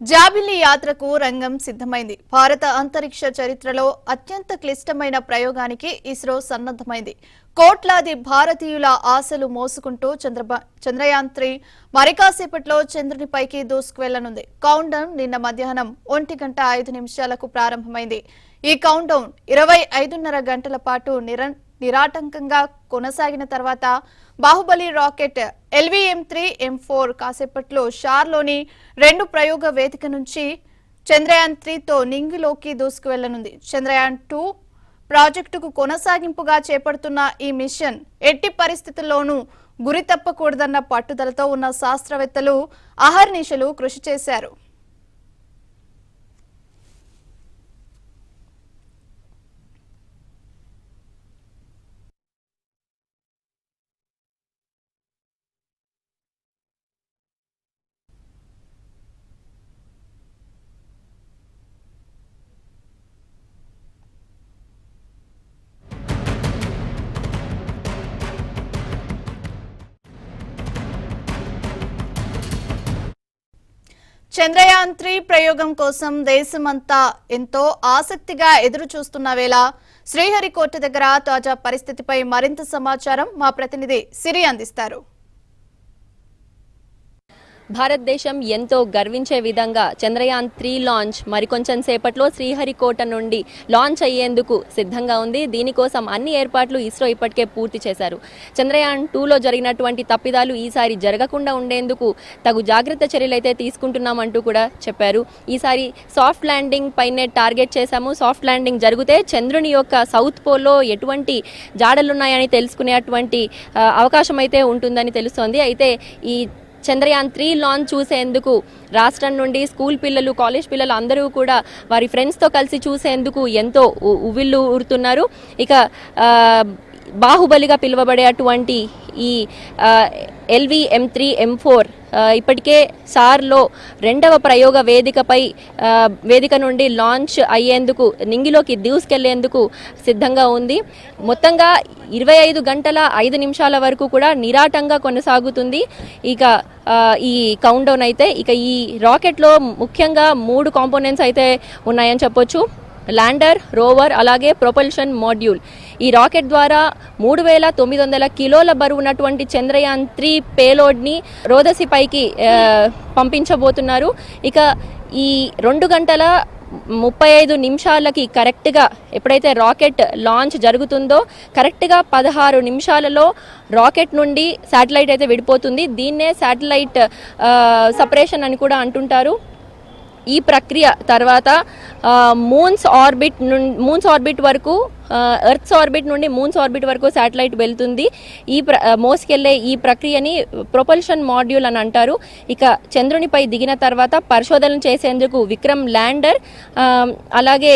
జాబిల్లి యాత్రకు రంగం సిద్ధమైంది. భారత అంతరిక్ష చరిత్రలో అత్యంత క్లిష్టమైన ప్రయోగానికి ఇస్రో సన్నద్ధమైంది. కోట్లాది భారతీయుల ఆశలు మోసుకుంటూ చంద్రయాన్ 3 మరికాసేపట్లో చంద్రునిపైకి దూసుకువెళ్లనుంది. కౌంట్డౌన్ నిన్న మధ్యాహ్నం 1:05 ప్రారంభమైంది. ఈ కౌంట్డౌన్ 25.5 గంటల పాటు నిరాటంకంగా కొనసాగిన తర్వాత బాహుబలి రాకెట్ LVM-3 M4 కాసేపట్లో షార్లోని 2 ప్రయోగ వేదిక నుంచి చంద్రయాన్ 3తో నింగిలోకి దూసుకువెళ్లనుంది. చంద్రయాన్ 2 ప్రాజెక్టుకు కొనసాగింపుగా చేపడుతున్న ఈ మిషన్ ఎట్టి పరిస్థితుల్లోనూ గురి తప్పకూడదన్న పట్టుదలతో ఉన్న శాస్త్రవేత్తలు అహర్నిశలు కృషి చేశారు. చంద్రయాన్ 3 ప్రయోగం కోసం దేశమంతా ఎంతో ఆసక్తిగా ఎదురు చూస్తున్న వేళ శ్రీహరికోట దగ్గర తాజా పరిస్థితిపై మరింత సమాచారం మా ప్రతినిధి సిరి అందిస్తారు. భారతదేశం ఎంతో గర్వించే విధంగా చంద్రయాన్ 3 లాంచ్ మరికొంచెం సేపట్లో శ్రీహరికోట నుండి లాంచ్ అయ్యేందుకు సిద్ధంగా ఉంది. దీనికోసం అన్ని ఏర్పాట్లు ఇస్రో ఇప్పటికే పూర్తి చేశారు. చంద్రయాన్ 2లో జరిగినటువంటి తప్పిదాలు ఈసారి జరగకుండా ఉండేందుకు తగు జాగ్రత్త చర్యలు అయితే తీసుకుంటున్నామంటూ కూడా చెప్పారు. ఈసారి సాఫ్ట్ ల్యాండింగ్ పైనే టార్గెట్ చేశాము. సాఫ్ట్ ల్యాండింగ్ జరిగితే చంద్రుని యొక్క సౌత్ పోల్లో ఎటువంటి జాడలున్నాయని తెలుసుకునేటువంటి అవకాశం అయితే ఉంటుందని తెలుస్తోంది. అయితే ఈ చంద్రయాన్ 3 లాంచ్ చూసేందుకు రాష్ట్రం నుండి స్కూల్ పిల్లలు, కాలేజ్ పిల్లలు అందరూ కూడా వారి ఫ్రెండ్స్తో కలిసి చూసేందుకు ఎంతో ఉవ్విళ్ళు ఊరుతున్నారు. ఇక బాహుబలిగా పిలువబడేటువంటి ఈ LVM-3 M4 ఇప్పటికే సార్లో 2వ ప్రయోగ వేదిక నుండి లాంచ్ అయ్యేందుకు నింగిలోకి దూసుకెళ్లేందుకు సిద్ధంగా ఉంది. మొత్తంగా 25 గంటల 5 నిమిషాల వరకు కూడా నిరాటంగా కొనసాగుతుంది ఇక ఈ కౌంట్డౌన్ అయితే. ఇక ఈ రాకెట్లో ముఖ్యంగా 3 కాంపోనెంట్స్ అయితే ఉన్నాయని చెప్పొచ్చు. ల్యాండర్, రోవర్, అలాగే ప్రొపల్షన్ మాడ్యూల్. ఈ రాకెట్ ద్వారా 3900 కిలోల బరువున్నటువంటి చంద్రయాన్ 3 పేలోడ్ని రోదసి పైకి పంపించబోతున్నారు. ఇక ఈ 2 గంటల 35 నిమిషాలకి కరెక్ట్గా ఎప్పుడైతే రాకెట్ లాంచ్ జరుగుతుందో కరెక్ట్గా 16 నిమిషాలలో రాకెట్ నుండి శాటిలైట్ అయితే విడిపోతుంది. దీన్నే శాటిలైట్ సపరేషన్ అని కూడా అంటుంటారు. ఈ ప్రక్రియ తర్వాత మూన్స్ ఆర్బిట్ వరకు, ఎర్త్స్ ఆర్బిట్ నుండి మూన్స్ ఆర్బిట్ వరకు శాటిలైట్ వెళ్తుంది. మోసుకెళ్లే ఈ ప్రక్రియని ప్రొపల్షన్ మాడ్యూల్ అని అంటారు. ఇక చంద్రునిపై దిగిన తర్వాత పరిశోధనలు చేసేందుకు విక్రమ్ ల్యాండర్, అలాగే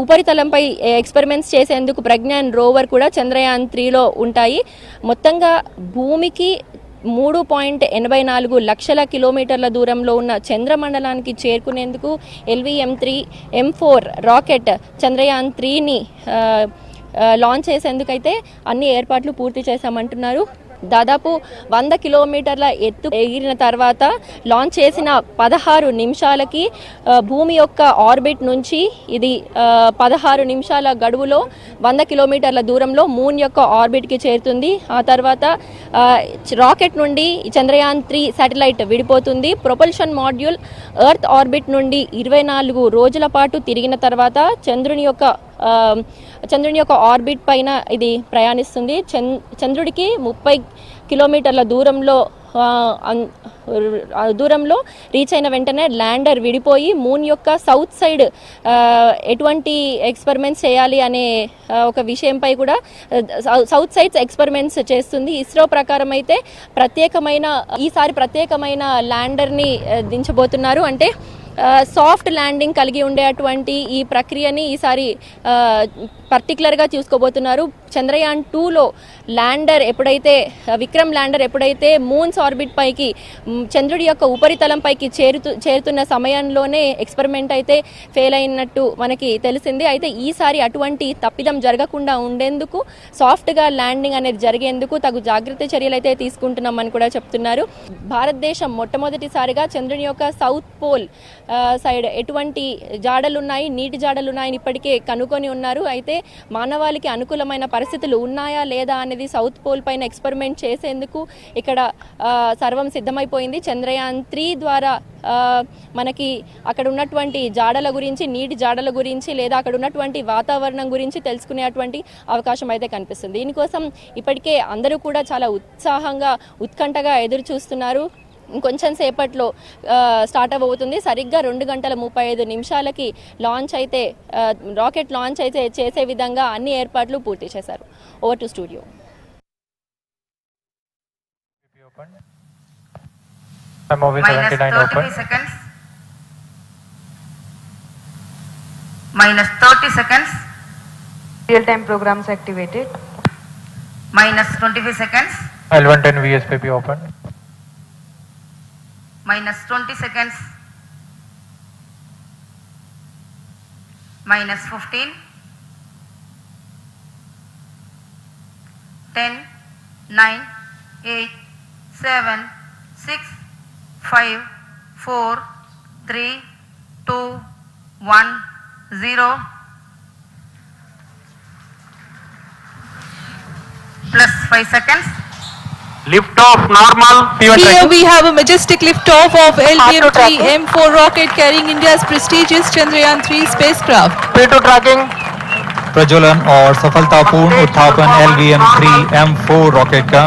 ఉపరితలంపై ఎక్స్పెరిమెంట్స్ చేసేందుకు ప్రజ్ఞాన్ రోవర్ కూడా చంద్రయాన్ 3లో ఉంటాయి. మొత్తంగా భూమికి 3.84 లక్షల కిలోమీటర్ల దూరంలో ఉన్న చంద్రమండలానికి చేరుకునేందుకు LVM-3 M4 రాకెట్ చంద్రయాన్ 3ని లాంచ్ చేసేందుకైతే అన్ని ఏర్పాట్లు పూర్తి చేశామంటున్నారు. దాదాపు 100 కిలోమీటర్ల ఎత్తు ఎగిరిన తర్వాత లాంచ్ చేసిన 16 నిమిషాలకి భూమి యొక్క ఆర్బిట్ నుంచి ఇది 16 నిమిషాల గడువులో 100 కిలోమీటర్ల దూరంలో మూన్ యొక్క ఆర్బిట్కి చేరుతుంది. ఆ తర్వాత రాకెట్ నుండి చంద్రయాన్ 3 శాటిలైట్ విడిపోతుంది. ప్రొపల్షన్ మాడ్యూల్ ఎర్త్ ఆర్బిట్ నుండి 24 రోజుల పాటు తిరిగిన తర్వాత చంద్రుని యొక్క ఆర్బిట్ పైన ఇది ప్రయాణిస్తుంది. చంద్రుడికి 30 కిలోమీటర్ల దూరంలో రీచ్ అయిన వెంటనే ల్యాండర్ విడిపోయి మూన్ యొక్క సౌత్ సైడ్ ఎటువంటి ఎక్స్పెరిమెంట్స్ చేయాలి అనే ఒక విషయంపై కూడా సౌత్ సైడ్స్ ఎక్స్పెరిమెంట్స్ చేస్తుంది. ఇస్రో ప్రకారం అయితే ఈసారి ప్రత్యేకమైన ల్యాండర్ని దించబోతున్నారు. అంటే సాఫ్ట్ ల్యాండింగ్ కలిగి ఉండేటువంటి ఈ ప్రక్రియని ఈసారి పర్టికులర్గా చూసుకోబోతున్నారు. చంద్రయాన్ 2లో ల్యాండర్ ఎప్పుడైతే విక్రమ్ ల్యాండర్ ఎప్పుడైతే మూన్స్ ఆర్బిట్ పైకి చంద్రుడి యొక్క ఉపరితలం పైకి చేరుతున్న సమయంలోనే ఎక్స్పెరిమెంట్ అయితే ఫెయిల్ అయినట్టు మనకి తెలిసింది. అయితే ఈసారి అటువంటి తప్పిదం జరగకుండా ఉండేందుకు సాఫ్ట్గా ల్యాండింగ్ అనేది జరిగేందుకు తగు జాగ్రత్త చర్యలు అయితే తీసుకుంటున్నామని కూడా చెప్తున్నారు. భారతదేశం మొట్టమొదటిసారిగా చంద్రుని యొక్క సౌత్ పోల్ సైడ్ ఎటువంటి జాడలున్నాయి, నీటి జాడలున్నాయని ఇప్పటికే కనుక్కొని ఉన్నారు. అయితే మానవాళికి అనుకూలమైన పరిస్థితులు ఉన్నాయా లేదా అనేది సౌత్ పోల్ పైన ఎక్స్పెరిమెంట్ చేసేందుకు ఇక్కడ సర్వం సిద్ధమైపోయింది. చంద్రయాన్ 3 ద్వారా మనకి అక్కడ ఉన్నటువంటి జాడల గురించి, నీటి జాడల గురించి లేదా అక్కడ ఉన్నటువంటి వాతావరణం గురించి తెలుసుకునేటువంటి అవకాశం అయితే కనిపిస్తుంది. దీనికోసం ఇప్పటికే అందరూ కూడా చాలా ఉత్సాహంగా ఉత్కంఠగా ఎదురు చూస్తున్నారు. ఇంకొంచెం సేపట్లో స్టార్ట్ అవ్వబోతుంది. సరిగ్గా 2:35 లాంచ్ అయితే రాకెట్ లాంచ్ అయితే చేసే విధంగా అన్ని ఏర్పాట్లు పూర్తి చేశారు. Over to studio. -30 seconds. Real time programs activated. -25 seconds. L110 VSPP open. -20 seconds. -15. 10, 9, 8, 7, 6, 5, 4, 3, 2, 1, 0. Plus 5 seconds. Lift off normal. Here we have a majestic lift-off of LVM-3 M4 rocket carrying India's prestigious Chandrayaan 3 spacecraft. P2 tracking. प्रज्वलन और सफलतापूर्ण उत्थापन LVM-3 M4 rocket का।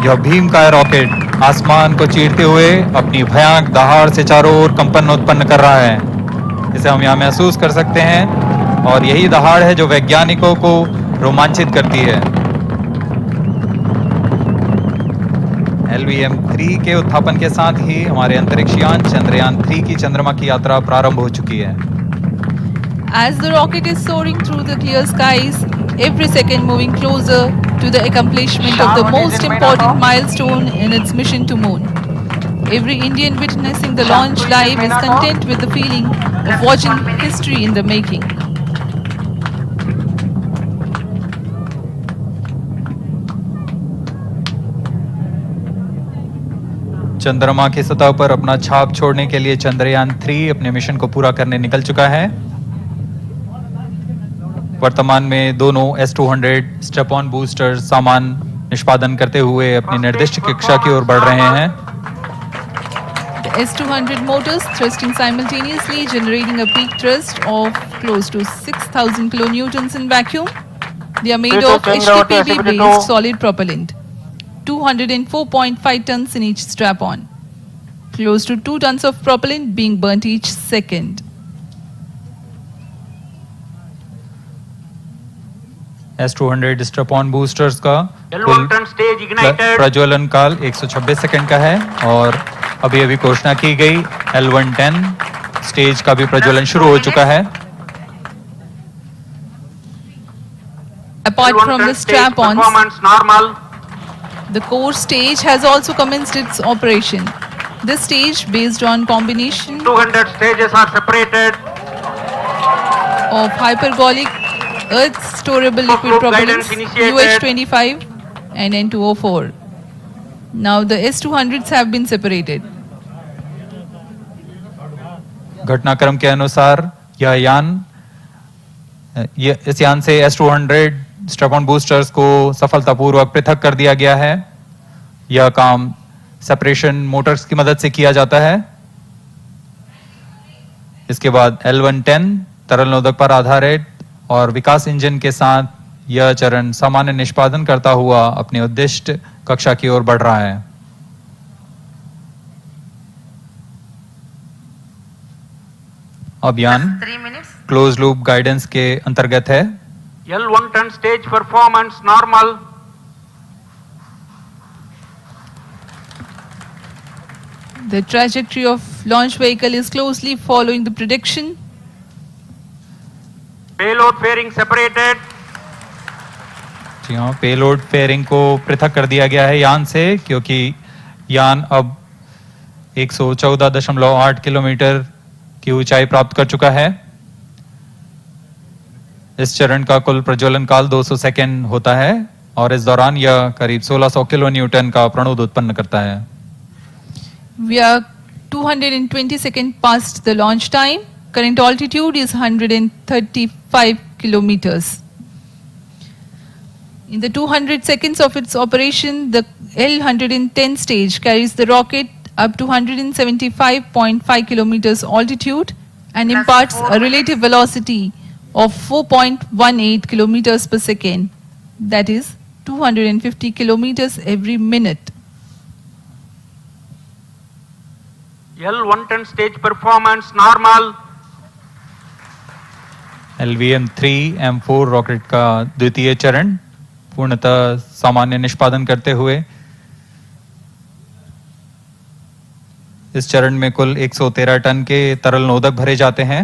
यह भीमकाय rocket आसमान को चीरते हुए अपनी भयानक दहाड़ से चारों ओर कंपन उत्पन्न कर रहा है। इसे हम यहाँ महसूस कर सकते हैं और यही दहाड़ है जो वैज्ञानिकों को रोमांचित करती है। LVM-3 के उत्थापन के साथ ही हमारे अंतरिक्ष यान चंद्रयान 3 की चंद्रमा की यात्रा प्रारंभ हो चुकी है। As the rocket is soaring through the clear skies, every second moving closer to the accomplishment of the most important milestone in its mission to moon. Every Indian witnessing the launch live is content with the feeling of watching history in the making. चंद्रमा की सतह पर अपना छाप छोड़ने के लिए चंद्रयान 3 अपने मिशन को पूरा करने निकल चुका है। वर्तमान में दोनों S-200 स्टेप ऑन बूस्टर सामान निष्पादन करते हुए अपनी निर्दिष्ट कक्षा की ओर बढ़ रहे हैं। The S-200 motors thrusting simultaneously, generating a peak thrust of close to 6,000 kilonewtons in vacuum. They are made of HTPB-based solid propellant. 204.5 tons in each strap-on. Close to 2 tons of propellant being burnt each second. S-200 step on boosters का L1 turn stage ignited. प्रज्वलन काल 126 second का है और अभी अभी घोषणा की गई L110 स्टेज का भी प्रज्वलन शुरू हो चुका है। Apart from the strap-ons, performance normal. the core stage has also commenced its operation. This stage, based on combination 200 stages are separated. of hypergolic Earth storable liquid Guidance propellants initiated. UH-25 and N204. Now the S-200s have been separated. घटनाक्रम के अनुसार इस यान से S-200 step on boosters को सफलतापूर्वक पृथक कर दिया गया है। यह काम सेपरेशन मोटर्स की मदद से किया जाता है। इसके बाद L110 तरल नोदक पर आधारित और विकास इंजन के साथ यह चरण सामान्य निष्पादन करता हुआ अपनी उद्दिष्ट कक्षा की ओर बढ़ रहा है। अभियान 3 minutes. क्लोज लूप गाइडेंस के अंतर्गत है। L1 turn stage performance normal. The trajectory of launch vehicle is closely following the prediction. Payload fairing separated. जी हाँ, पेलोड फेयरिंग को पृथक कर दिया गया है यान से, क्योंकि यान अब 114.8 किलोमीटर की ऊंचाई प्राप्त कर चुका है। इस चरण का कुल प्रज्वलन काल 200 सेकेंड होता है और इस दौरान यह करीब 1600 किलो न्यूटन का प्रणोद उत्पन्न करता है। We are 220 seconds past the launch time. Current altitude is 135 kilometers. In the 200 seconds of its operation, the L-110 stage carries the rocket up to 175.5 kilometers altitude and imparts a relative velocity of 4.18 kilometers per second. That is 250 kilometers every minute. L-110 stage performance normal. LVM-3M4 rocket का द्वितीय चरण पूर्णतः सामान्य निष्पादन करते हुए इस चरण में कुल 113 टन के तरल नोदक भरे जाते हैं।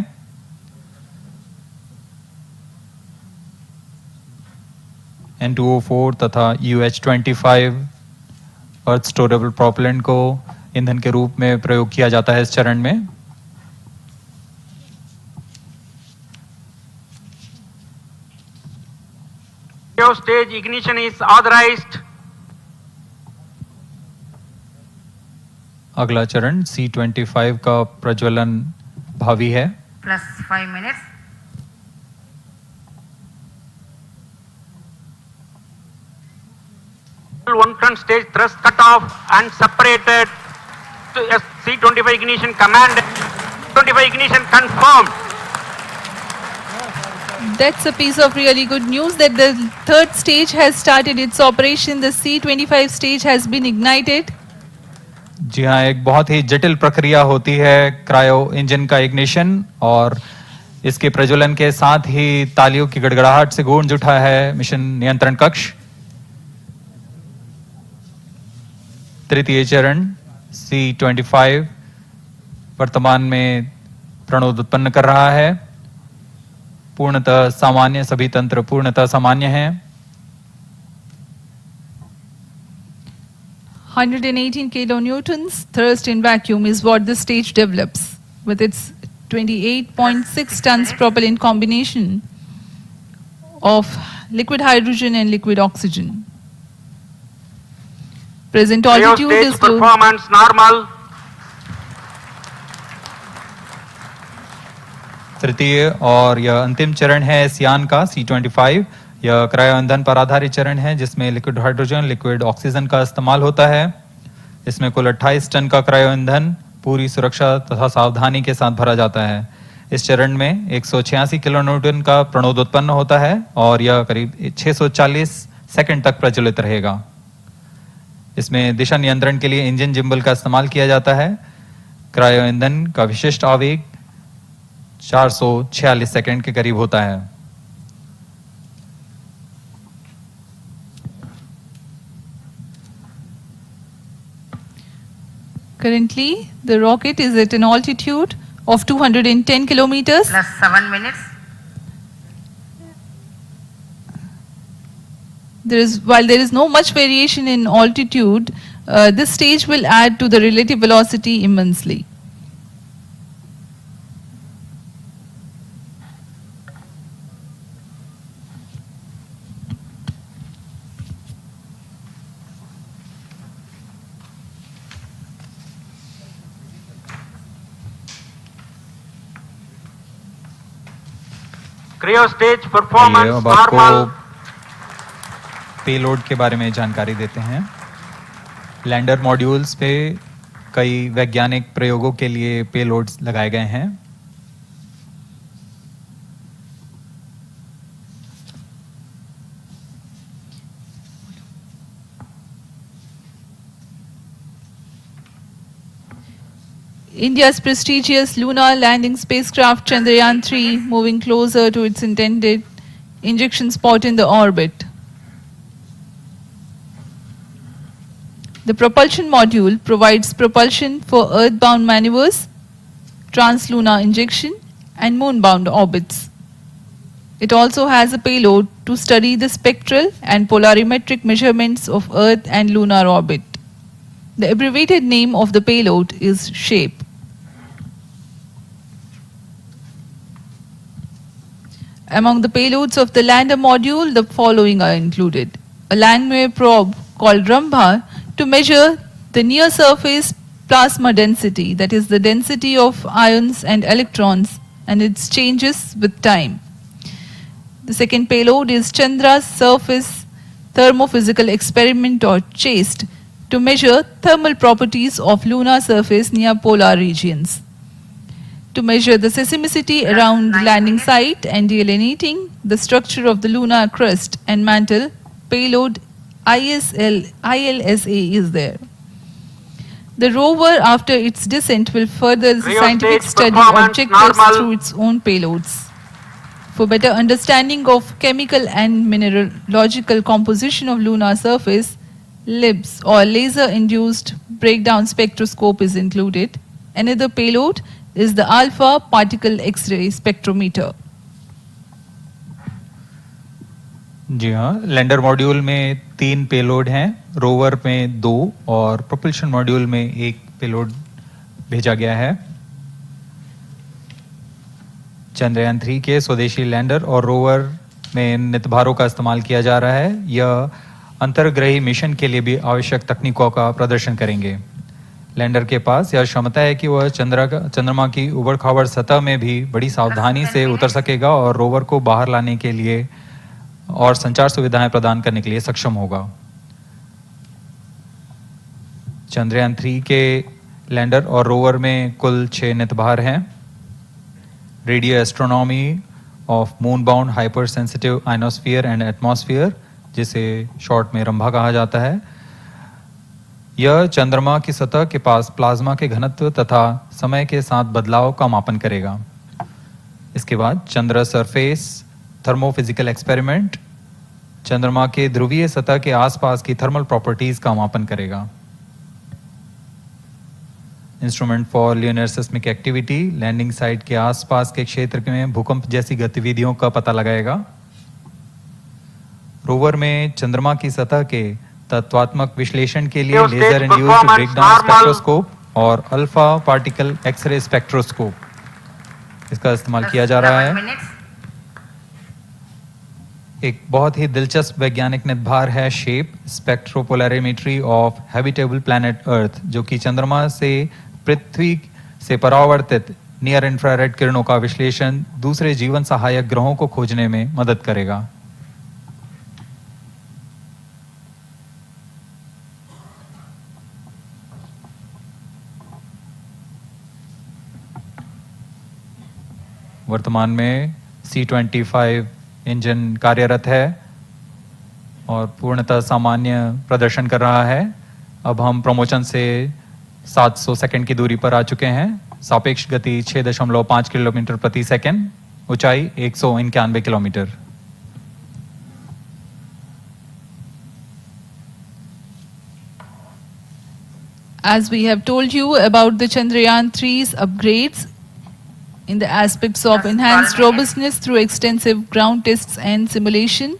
N2O4 तथा UH-25 अर्थ स्टोरेबल प्रोपेलेंट को ईंधन के रूप में प्रयोग किया जाता है इस चरण में। Stage ignition is authorized. अगला चरण C-25 का प्रज्वलन भावी है। Plus 5 minutes. L-110 stage thrust cut off and separated. C-25 ignition command. 25 ignition confirmed. That's a piece of really good news that the third stage has started its operation. The C-25 stage has been ignited. जी हाँ, एक बहुत ही जटिल प्रक्रिया होती है cryo engine का ignition, और इसके प्रज्वलन के साथ ही तालियों की गड़गड़ाहट से गूंज उठा है मिशन नियंत्रण कक्ष। तृतीय चरण C-25 वर्तमान में प्रणोद उत्पन्न कर रहा है। पूर्णतः सामान्य, सभी तंत्र पूर्णतः सामान्य हैं। 118 kilonewtons thrust in vacuum is what the stage develops with its 28.6 tons propellant combination of liquid hydrogen and liquid oxygen. Present altitude Stage is low. performance normal. तृतीय और यह अंतिम चरण है इस यान का C-25। यह क्रायो ईंधन पर आधारित चरण है जिसमें लिक्विड हाइड्रोजन, लिक्विड ऑक्सीजन का इस्तेमाल होता है। इसमें कुल 28 टन का क्रायो ईंधन पूरी सुरक्षा तथा सावधानी के साथ भरा जाता है। इस चरण में 186 किलो न्यूटन का प्रणोद उत्पन्न होता है और यह करीब 640 सेकंड तक प्रज्वलित रहेगा। इसमें दिशा नियंत्रण के लिए इंजन जिम्बल का इस्तेमाल किया जाता है। क्रायो ईंधन का विशिष्ट आवेग 446 सेकंड के करीब होता है। Currently, the rocket is at an altitude of 210 kilometers. Plus 7 minutes. While there is no much variation in altitude, this stage will add to the relative velocity immensely. Cryo stage आइए performance अब आपको normal. Payload के बारे में जानकारी देते हैं। Lander modules पे कई वैज्ञानिक प्रयोगों के लिए पेलोड्स लगाए गए हैं। India's prestigious lunar landing spacecraft Chandrayaan 3 moving closer to its intended injection spot in the orbit. The propulsion module provides propulsion for earthbound maneuvers, translunar injection, and moonbound orbits. It also has a payload to study the spectral and polarimetric measurements of Earth and lunar orbit. The abbreviated name of the payload is SHAPE. Among the payloads of the lander module, the following are included. A landwehr probe called Rambha to measure the near surface plasma density, that is the density of ions and electrons and its changes with time. The second payload is Chandra's surface thermophysical experiment or CHASTE to measure thermal properties of lunar surface near polar regions. To measure the seismicity around the landing site and delineating the structure of the lunar crust and mantle, payload ILSA is there. The rover, after its descent, will further the scientific Rheostat study performance objectives normal. through its own payloads. For better understanding of chemical and mineralogical composition of lunar surface, LIBS or laser-induced breakdown spectroscope is included. Another payload is the alpha particle X-ray spectrometer. जी हाँ, lander module में 3 payload हैं, rover में 2 और propulsion module में 1 payload भेजा गया है। चंद्रयान 3 के स्वदेशी लैंडर और रोवर में नितभारों का इस्तेमाल किया जा रहा है। यह अंतर्ग्रही मिशन के लिए भी आवश्यक तकनीकों का प्रदर्शन करेंगे। लैंडर के पास यह क्षमता है कि वह चंद्रमा की उबड़-खाबड़ सतह में भी बड़ी सावधानी से उतर सकेगा और रोवर को बाहर लाने के लिए और संचार सुविधाएं प्रदान करने के लिए सक्षम होगा। चंद्रयान 3 के लैंडर और रोवर में कुल 6 नितभार हैं। Radio astronomy of moon bound hyper sensitive ionosphere and atmosphere, जिसे शॉर्ट में रंभा कहा जाता है, यह चंद्रमा की सतह के पास प्लाज्मा के घनत्व तथा समय के साथ बदलाव का मापन करेगा। इसके बाद चंद्र सरफेस थर्मोफिजिकल एक्सपेरिमेंट चंद्रमा के ध्रुवीय सतह के आसपास की थर्मल प्रॉपर्टीज का मापन करेगा। Instrument for lunar seismic activity landing site के आसपास के क्षेत्र में भूकंप जैसी गतिविधियों का पता लगाएगा। रोवर में चंद्रमा की सतह के तत्वात्मक विश्लेषण के लिए लेजर इंड्यूस्ड ब्रेकडाउन स्पेक्ट्रोस्कोप और अल्फा पार्टिकल एक्सरे स्पेक्ट्रोस्कोप इसका इस्तेमाल किया जा रहा है। एक बहुत ही दिलचस्प वैज्ञानिक निर्धार है shape स्पेक्ट्रोपोलैरिमेट्री of habitable planet earth, जो कि चंद्रमा से पृथ्वी से परावर्तित नियर इंफ्रारेड किरणों का विश्लेषण दूसरे जीवन सहायक ग्रहों को खोजने में मदद करेगा। वर्तमान में C-25 इंजन कार्यरत है और पूर्णतः सामान्य प्रदर्शन कर रहा है। अब हम प्रमोशन से 700 सेकंड की दूरी पर आ चुके हैं। सापेक्ष गति 6.5 किलोमीटर प्रति सेकंड, ऊंचाई 191 kilometre. As we have told you about the Chandrayaan 3's upgrades in the aspects of enhanced robustness through extensive ground tests and simulation.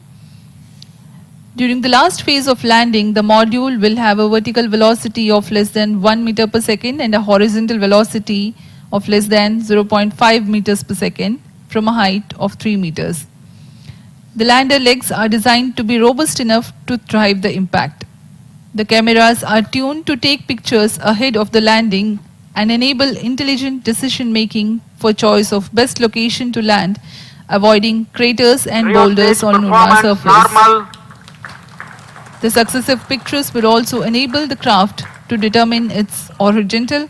During the last phase of landing, the module will have a vertical velocity of less than 1 meter per second and a horizontal velocity of less than 0.5 meters per second from a height of 3 meters. The lander legs are designed to be robust enough to thrive the impact. The cameras are tuned to take pictures ahead of the landing and enable intelligent decision making for choice of best location to land, avoiding craters and boulders on lunar surface. Normal. The successive pictures will also enable the craft to determine its horizontal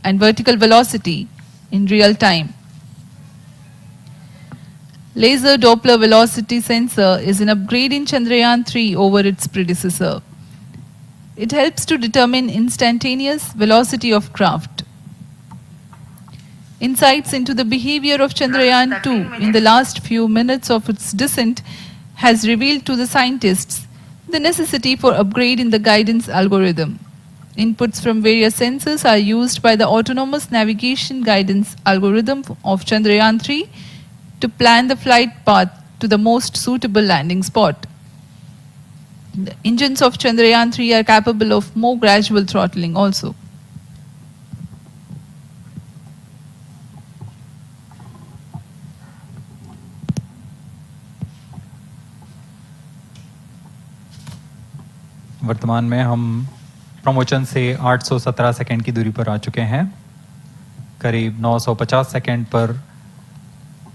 and vertical velocity in real time. Laser Doppler velocity sensor is an upgrade in Chandrayaan 3 over its predecessor. It helps to determine instantaneous velocity of craft. Insights into the behavior of Chandrayaan 2 in the last few minutes of its descent has revealed to the scientists the necessity for upgrade in the guidance algorithm. Inputs from various sensors are used by the autonomous navigation guidance algorithm of Chandrayaan 3 to plan the flight path to the most suitable landing spot. The engines of Chandrayaan 3 are capable of more gradual throttling also. वर्तमान में हम promotion से 817 second की दूरी पर आ चुके हैं। करीब 950 सेकंड पर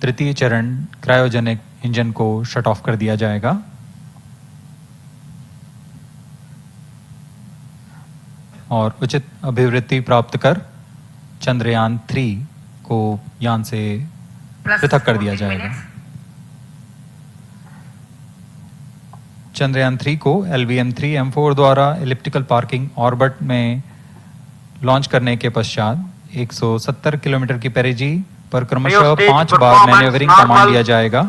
तृतीय चरण क्रायोजेनिक इंजन को शट ऑफ कर दिया जाएगा और उचित अभिवृद्धि प्राप्त कर चंद्रयान 3 को यान से पृथक कर दिया जाएगा। चंद्रयान 3 को LVM-3M4 द्वारा एलिप्टिकल पार्किंग ऑर्बिट में लॉन्च करने के पश्चात 170 किलोमीटर की पेरिजी पर क्रमशः 5 बार मैन्यूवरिंग का मान लिया जाएगा।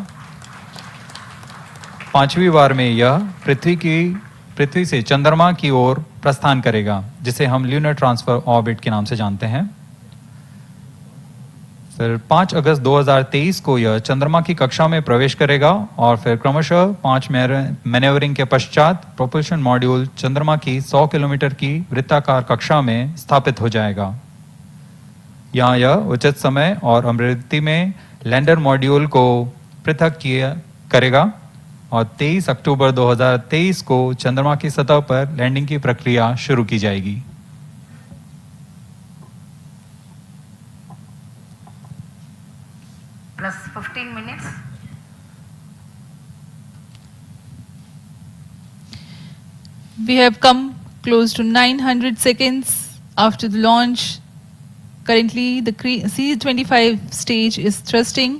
5वीं बार में यह पृथ्वी से चंद्रमा की ओर प्रस्थान करेगा, जिसे हम ल्यूनर ट्रांसफर ऑर्बिट के नाम से जानते हैं। फिर 5 अगस्त 2023 को यह चंद्रमा की कक्षा में प्रवेश करेगा और फिर क्रमशः 5 मैन्यूवरिंग के पश्चात प्रोपल्शन मॉड्यूल चंद्रमा की 100 किलोमीटर की वृत्ताकार कक्षा में स्थापित हो जाएगा। यहाँ यह उचित समय और अभिवृद्धि में लैंडर मॉड्यूल को पृथक करेगा और 23 अक्टूबर 2023 को चंद्रमा की सतह पर लैंडिंग की प्रक्रिया शुरू की जाएगी। Plus 15 minutes. We have come close to 900 seconds after the launch. Currently, the C-25 stage is thrusting.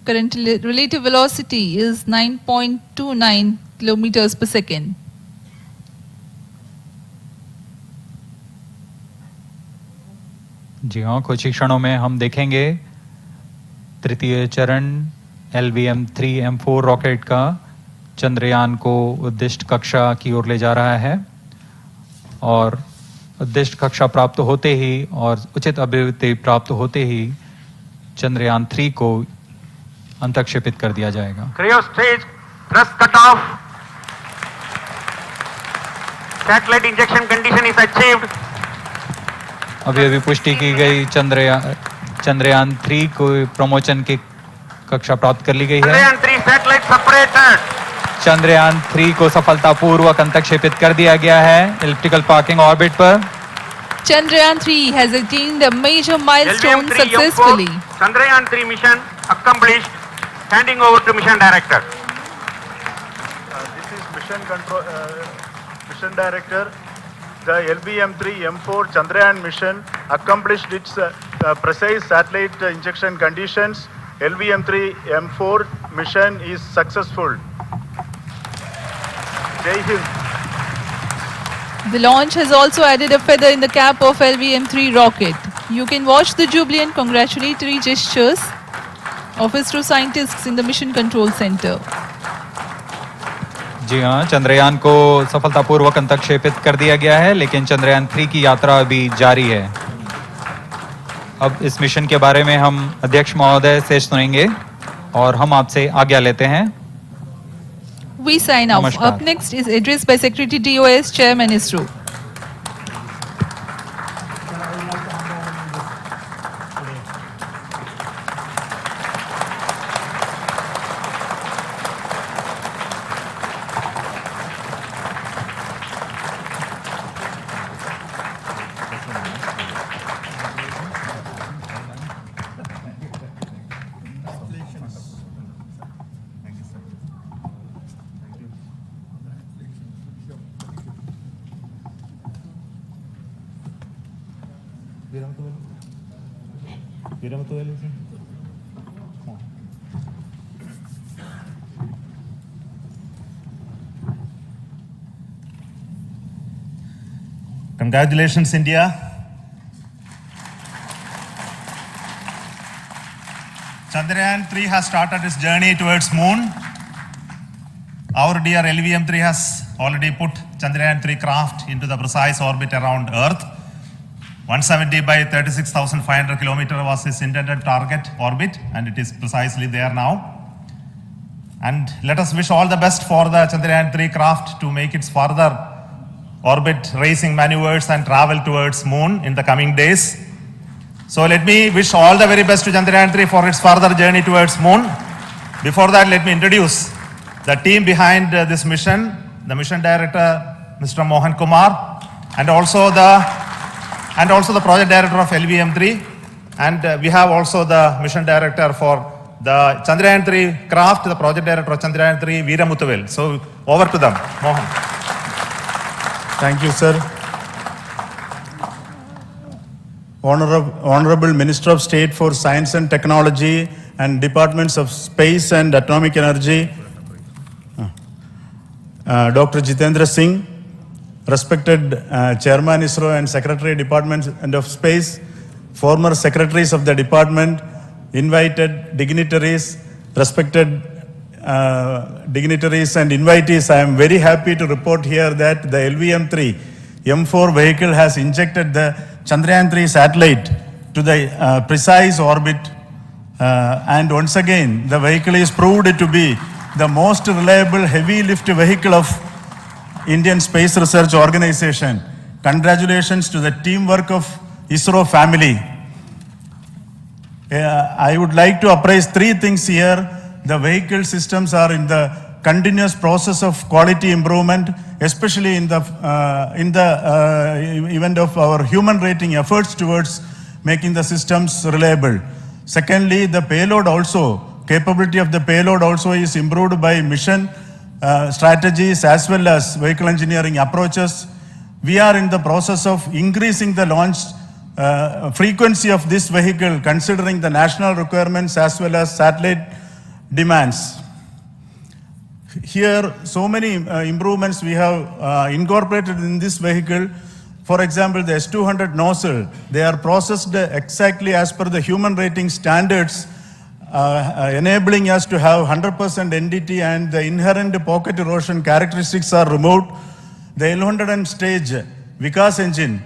Current relative velocity is 9.29 kilometers per second. जी हाँ, कुछ ही क्षणों में हम देखेंगे तृतीय चरण LVM-3M4 रॉकेट का चंद्रयान को उद्दिष्ट कक्षा की ओर ले जा रहा है और उद्दिष्ट कक्षा प्राप्त होते ही और उचित अभिवृद्धि प्राप्त होते ही चंद्रयान 3 को अंतक्षेपित कर दिया जाएगा। Cryo stage thrust cutoff. Satellite injection condition is achieved. अभी पुष्टि की गई चंद्रयान 3 को प्रमोशन की कक्षा प्राप्त कर ली गई है। Chandrayaan 3 satellite separated. चंद्रयान 3 को सफलतापूर्वक अंतक्षेपित कर दिया गया है एलिप्टिकल पार्किंग ऑर्बिट पर। Chandrayaan 3 has attained a major milestone LVM-3M4 successfully. Chandrayaan 3 mission accomplished. Handing over to mission director. This is mission control, mission director. The LVM-3M4 Chandrayaan mission accomplished its precise satellite injection conditions. LVM-3M4 mission is successful. Jai Hind. The launch has also added a feather in the cap of LVM-3 rocket. You can watch the jubilant congratulatory gestures of ISRO scientists in the Mission Control Center. जी हाँ, चंद्रयान को सफलतापूर्वक अंतक्षेपित कर दिया गया है, लेकिन चंद्रयान 3 की यात्रा अभी जारी है। अब इस मिशन के बारे में हम अध्यक्ष महोदय से सुनेंगे और हम आपसे आज्ञा लेते हैं। We sign off. नमस्कार। Up next is address by Secretary DOS, Chairman ISRO. Congratulations, India. Chandrayaan 3 has started its journey towards moon. Our dear LVM-3 has already put Chandrayaan 3 craft into the precise orbit around Earth. 170 by 36,500 kilometer was his intended target orbit, and it is precisely there now. And let us wish all the best for the Chandrayaan 3 craft to make its further orbit racing maneuvers and travel towards moon in the coming days. So let me wish all the very best to Chandrayaan 3 for its further journey towards moon. Before that, let me introduce the team behind this mission, the mission director, Mr. Mohan Kumar, and also the project director of LVM3, and we have also the mission director for the Chandrayaan 3 craft, the project director of Chandrayaan 3, Veera Muthuvel. So over to them, Mohan. Thank you, sir. Honorable Minister of State for Science and Technology and Departments of Space and Atomic Energy, Dr. Jitendra Singh, respected Chairman ISRO and Secretary Department of Space, former secretaries of the department, invited dignitaries, respected dignitaries and invitees, I am very happy to report here that the LVM3 M4 vehicle has injected the Chandrayaan 3 satellite to the precise orbit, and once again the vehicle is proved to be the most reliable heavy lift vehicle of Indian Space Research Organization. Congratulations to the teamwork of ISRO family. I would like to appraise three things here. The vehicle systems are in the continuous process of quality improvement, especially in the event of our human rating efforts towards making the systems reliable. Secondly, the payload also, capability of the payload also is improved by mission strategies as well as vehicle engineering approaches. We are in the process of increasing the launch frequency of this vehicle considering the national requirements as well as satellite demands. Here, so many improvements we have incorporated in this vehicle. For example, the S200 nozzle, they are processed exactly as per the human rating standards, enabling us to have 100% NDT, and the inherent pocket erosion characteristics are removed. The L100 stage Vikas engine,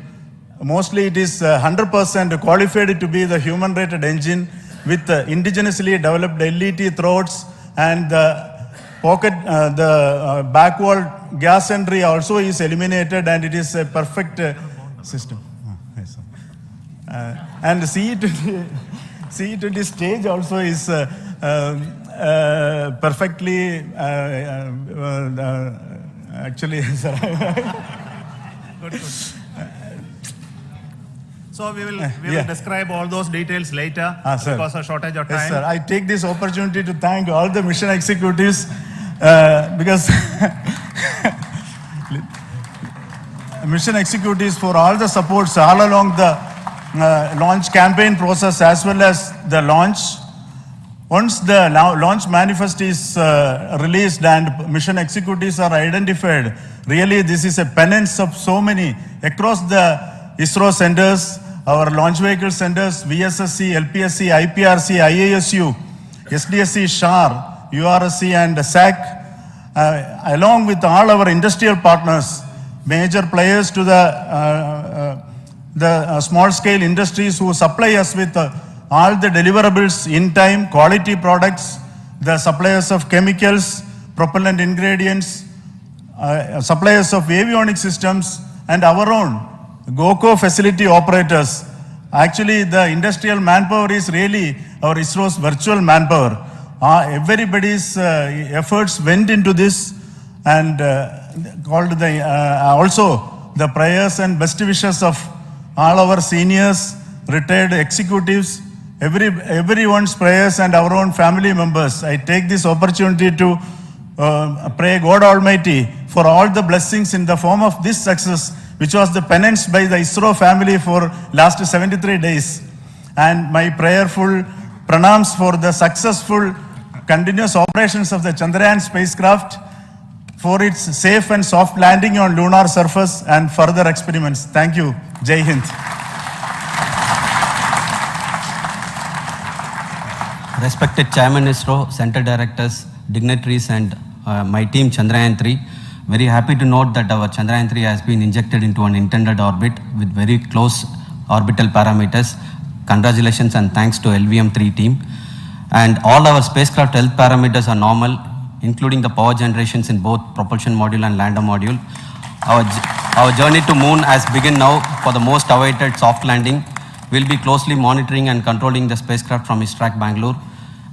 mostly it is 100% qualified to be the human rated engine with indigenously developed LET throats, and the pocket, backward gas entry also is eliminated, and it is a perfect system. Yes, sir. And CE20 stage also is perfectly, actually, sir. Good. So we will describe all those details later because of shortage of time. Yes, sir. I take this opportunity to thank all the mission executives because mission executives for all the supports all along the launch campaign process as well as the launch. Once the launch manifest is released and mission executives are identified, really this is a penance of so many across the ISRO centers, our launch vehicle centers, VSSC, LPSC, IPRC, IASU, SDSC, SHAR, URSC and SAC, along with all our industrial partners, major players to the small scale industries who supply us with all the deliverables in time, quality products, the suppliers of chemicals, propellant ingredients, suppliers of avionics systems, and our own GOCO facility operators. Actually, the industrial manpower is really our ISRO's virtual manpower. Everybody's efforts went into this, and called the also the prayers and best wishes of all our seniors, retired executives, everyone's prayers and our own family members. I take this opportunity to pray God Almighty for all the blessings in the form of this success, which was the penance by the ISRO family for last 73 days. And my prayerful pranams for the successful continuous operations of the Chandrayaan spacecraft, for its safe and soft landing on lunar surface and further experiments. Thank you. Jai Hind. Respected Chairman ISRO, Center Directors, dignitaries and my team Chandrayaan 3, very happy to note that our Chandrayaan 3 has been injected into an intended orbit with very close orbital parameters. Congratulations and thanks to LVM3 team. And all our spacecraft health parameters are normal, including the power generations in both propulsion module and lander module. Our journey to moon has begun now for the most awaited soft landing. We'll be closely monitoring and controlling the spacecraft from ISTRAC Bangalore.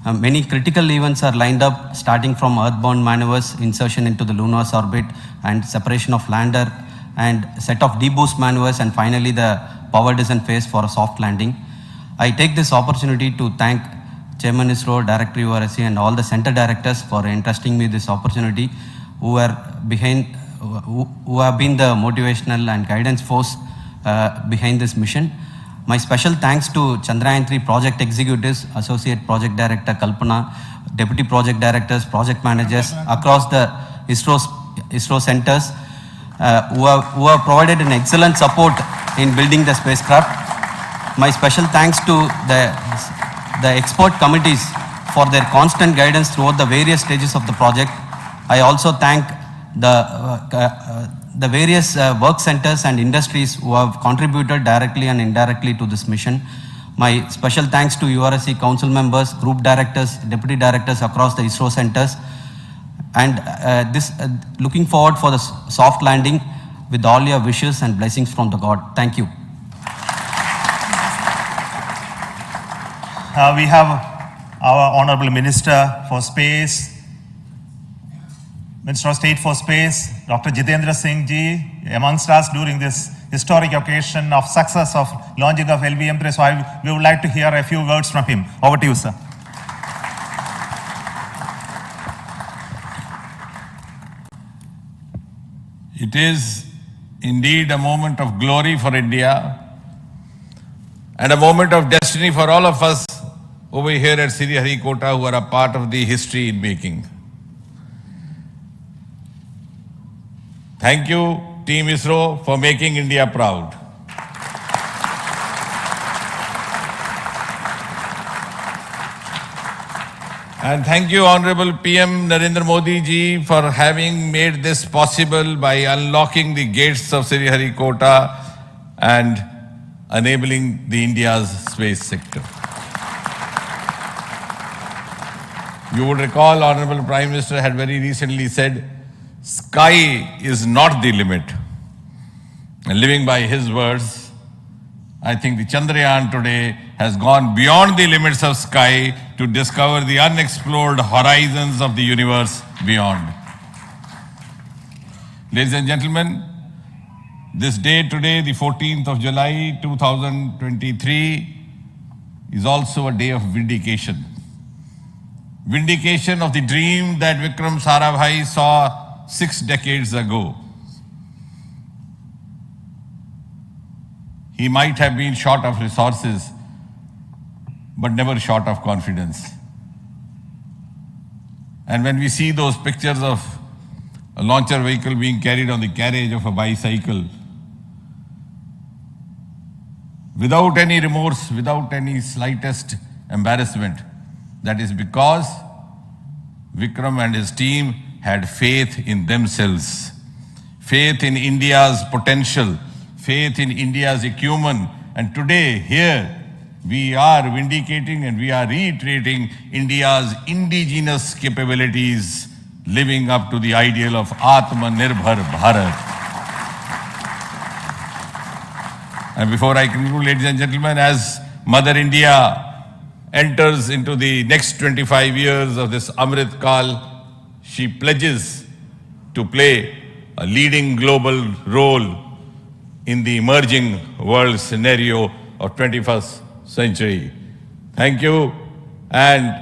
Many critical events are lined up, starting from earthbound maneuvers, insertion into the lunar orbit, and separation of lander, and set of deboost maneuvers, and finally the power descent phase for a soft landing. I take this opportunity to thank Chairman ISRO, Director URSC, and all the center directors for entrusting me this opportunity, who have been the motivational and guidance force behind this mission. My special thanks to Chandrayaan-3 project executives, Associate Project Director Kalpana, Deputy Project Directors, Project Managers across the ISRO centers who have provided an excellent support in building the spacecraft. My special thanks to the expert committees for their constant guidance throughout the various stages of the project. I also thank the various work centers and industries who have contributed directly and indirectly to this mission. My special thanks to URSC council members, group directors, deputy directors across the ISRO centers, and looking forward for the soft landing with all your wishes and blessings from the God. Thank you. We have our Honorable Minister for Space, Minister of State for Space, Dr. Jitendra Singh ji, amongst us during this historic occasion of success of launching of LVM3. So we would like to hear a few words from him. Over to you, sir. It is indeed a moment of glory for India and a moment of destiny for all of us over here at Sriharikota who are a part of the history in making. Thank you, Team ISRO, for making India proud. And thank you, Honorable PM Narendra Modi ji, for having made this possible by unlocking the gates of Sriharikota and enabling the India's space sector. You would recall, Honorable Prime Minister had very recently said, sky is not the limit. And living by his words, I think the Chandrayaan today has gone beyond the limits of sky to discover the unexplored horizons of the universe beyond. Ladies and gentlemen, this day today, the 14th of July 2023, is also a day of vindication. Vindication of the dream that Vikram Sarabhai saw 6 decades ago. He might have been short of resources, but never short of confidence. And when we see those pictures of a launcher vehicle being carried on the carriage of a bicycle, without any remorse, without any slightest embarrassment, that is because Vikram and his team had faith in themselves, faith in India's potential, faith in India's acumen. And today, here, we are vindicating and we are reiterating India's indigenous capabilities, living up to the ideal of Atmanirbhar Bharat. And before I conclude, ladies and gentlemen, as Mother India enters into the next 25 years of this Amrit Kal, she pledges to play a leading global role in the emerging world scenario of 21st century. Thank you and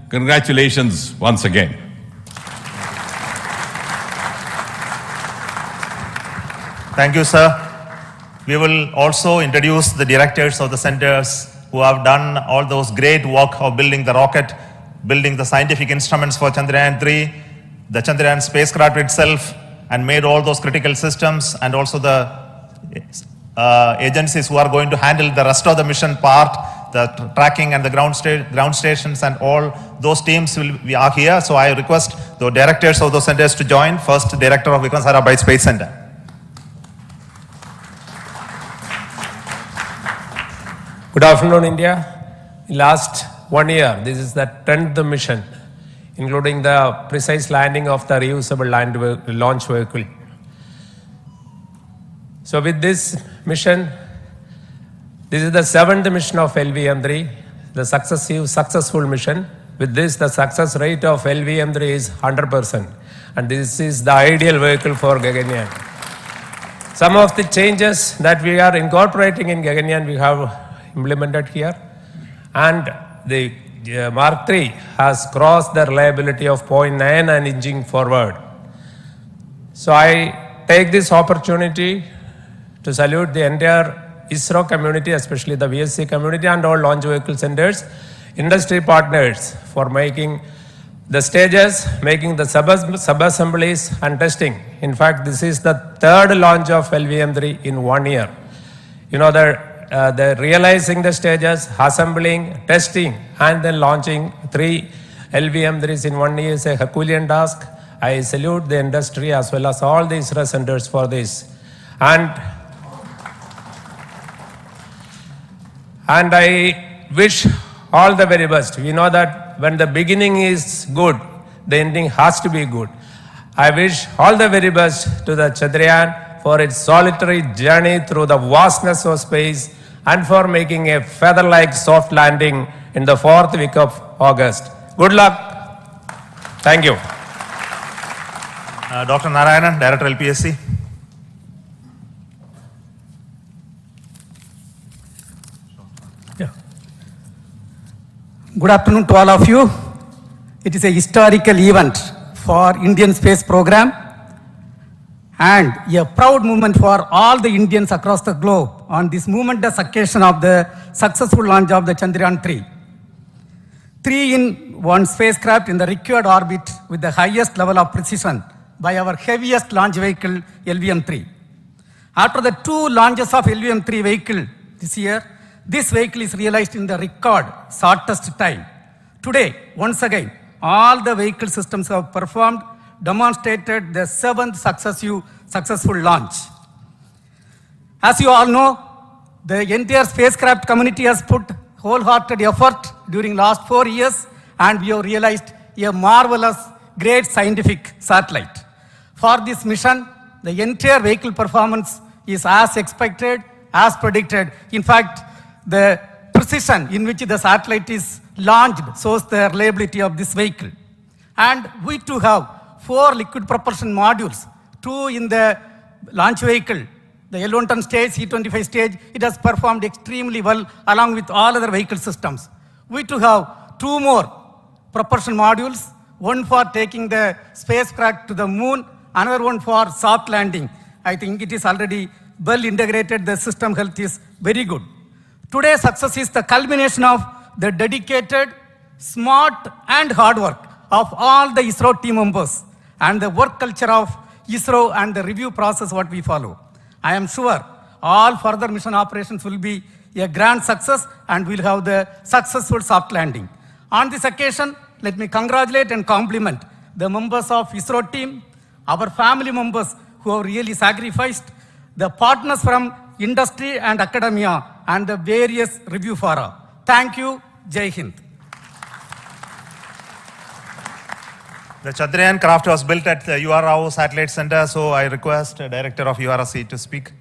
congratulations once again. Thank you, sir. We will also introduce the directors of the centers who have done all those great work of building the rocket, building the scientific instruments for Chandrayaan-3, the Chandrayaan spacecraft itself, and made all those critical systems, and also the agencies who are going to handle the rest of the mission part, the tracking and the ground stations, and all those teams are here. So I request the directors of those centers to join. First, Director of Vikram Sarabhai Space Center. Good afternoon, India. Last 1 year, this is the 10th mission, including the precise landing of the reusable launch vehicle. So with this mission, this is the 7th mission of LVM3, the successful mission. With this, the success rate of LVM3 is 100%, and this is the ideal vehicle for Gaganyaan. Some of the changes that we are incorporating in Gaganyaan we have implemented here, and the Mark III has crossed the reliability of 0.9 and inching forward. So I take this opportunity to salute the entire ISRO community, especially the VSC community and all launch vehicle centers, industry partners for making the stages, making the sub-assemblies and testing. In fact, this is the 3rd launch of LVM3 in 1 year. You know, the realizing the stages, assembling, testing, and then launching 3 LVM3s in 1 year is a Herculean task. I salute the industry as well as all the ISRO centers for this. And I wish all the very best. We know that when the beginning is good, the ending has to be good. I wish all the very best to the Chandrayaan for its solitary journey through the vastness of space and for making a feather-like soft landing in the 4th week of August. Good luck. Thank you. Dr. Narayanan, Director LPSC. Good afternoon to all of you. It is a historical event for Indian space program and a proud moment for all the Indians across the globe on this momentous occasion of the successful launch of the Chandrayaan 3. 3-in-1 spacecraft in the required orbit with the highest level of precision by our heaviest launch vehicle LVM3. After the 2 launches of LVM3 vehicle this year, this vehicle is realized in the record shortest time. Today, once again, all the vehicle systems have performed, demonstrated the 7th successful launch. As you all know, the entire spacecraft community has put wholehearted effort during last 4 years, and we have realized a marvelous, great scientific satellite. For this mission, the entire vehicle performance is as expected, as predicted. In fact, the precision in which the satellite is launched shows the reliability of this vehicle. And we too have 4 liquid propulsion modules, 2 in the launch vehicle. The L110 stage, C25 stage, it has performed extremely well along with all other vehicle systems. We too have 2 more propulsion modules, one for taking the spacecraft to the moon, another one for soft landing. I think it is already well integrated, the system health is very good. Today's success is the culmination of the dedicated, smart and hard work of all the ISRO team members and the work culture of ISRO and the review process what we follow. I am sure all further mission operations will be a grand success and we'll have the successful soft landing. On this occasion, let me congratulate and compliment the members of ISRO team, our family members who have really sacrificed, the partners from industry and academia, and the various review fora. Thank you. Jai Hind. The Chandrayaan craft was built at the URRAO Satellite Center, so I request the Director of URSC to speak.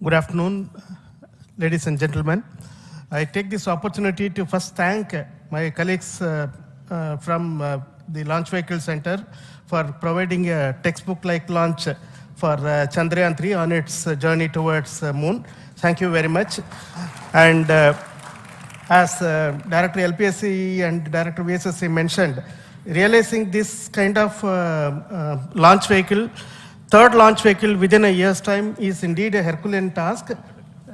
Good afternoon, ladies and gentlemen. I take this opportunity to first thank my colleagues from the Launch Vehicle Center for providing a textbook-like launch for Chandrayaan 3 on its journey towards moon. Thank you very much. And as Director LPSC and Director VSSC mentioned, realizing this kind of launch vehicle, 3rd launch vehicle within a year's time is indeed a Herculean task.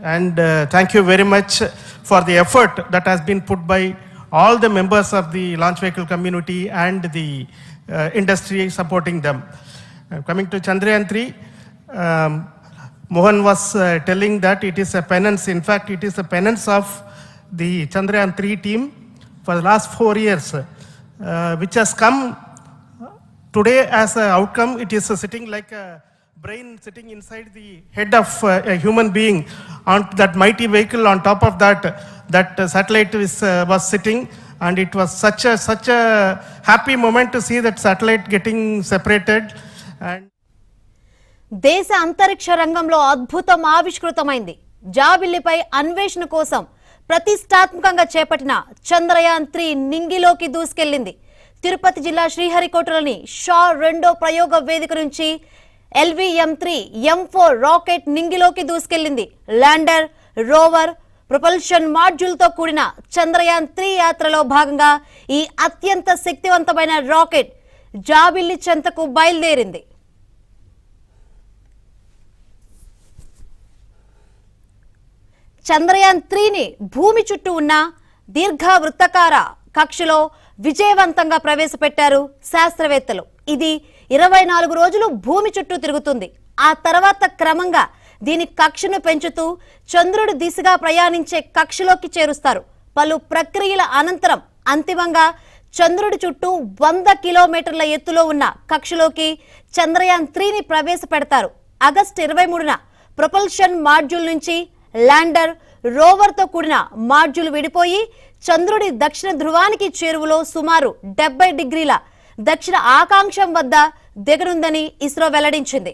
And thank you very much for the effort that has been put by all the members of the launch vehicle community and the industry supporting them. Coming to Chandrayaan 3, Mohan was telling that it is a penance. In fact, it is a penance of the Chandrayaan 3 team for the last 4 years, which has come Today, as an outcome, it is sitting like a brain sitting inside the head of a human being on that mighty vehicle. On top of that, satellite was sitting, and it was such a happy moment to see that satellite getting separated. And దేశ అంతరిక్ష రంగంలో అద్భుతం ఆవిష్కృతమైంది. జాబిల్లిపై అన్వేషణ కోసం ప్రతిష్టాత్మకంగా చేపట్టిన చంద్రయాన్ 3 నింగిలోకి దూసుకెళ్లింది. తిరుపతి జిల్లా శ్రీహరికోటలోని షా 2వ ప్రయోగ వేదిక నుంచి LVM-3 M4 రాకెట్ నింగిలోకి దూసుకెళ్లింది. ల్యాండర్, రోవర్, ప్రొపల్షన్ మాడ్యూల్తో కూడిన చంద్రయాన్ 3 యాత్రలో భాగంగా ఈ అత్యంత శక్తివంతమైన రాకెట్ జాబిల్లి చెంతకు బయలుదేరింది. చంద్రయాన్ 3ని భూమి చుట్టూ ఉన్న దీర్ఘవృత్తాకార కక్షలో విజయవంతంగా ప్రవేశపెట్టారు శాస్త్రవేత్తలు. ఇది 24 రోజులు భూమి చుట్టూ తిరుగుతుంది. ఆ తర్వాత క్రమంగా దీని కక్షను పెంచుతూ చంద్రుడి దిశగా ప్రయాణించే కక్షలోకి చేరుస్తారు. పలు ప్రక్రియల అనంతరం అంతిమంగా చంద్రుడి చుట్టూ 100 కిలోమీటర్ల ఎత్తులో ఉన్న కక్షలోకి చంద్రయాన్ 3ని ప్రవేశపెడతారు. ఆగస్టు 23న ప్రొపల్షన్ మాడ్యూల్ నుంచి ల్యాండర్, రోవర్తో కూడిన మాడ్యూల్ విడిపోయి చంద్రుడి దక్షిణ ధ్రువానికి చేరువలో సుమారు 70 డిగ్రీల దక్షిణ ఆకాంక్షం వద్ద దిగనుందని ఇస్రో వెల్లడించింది.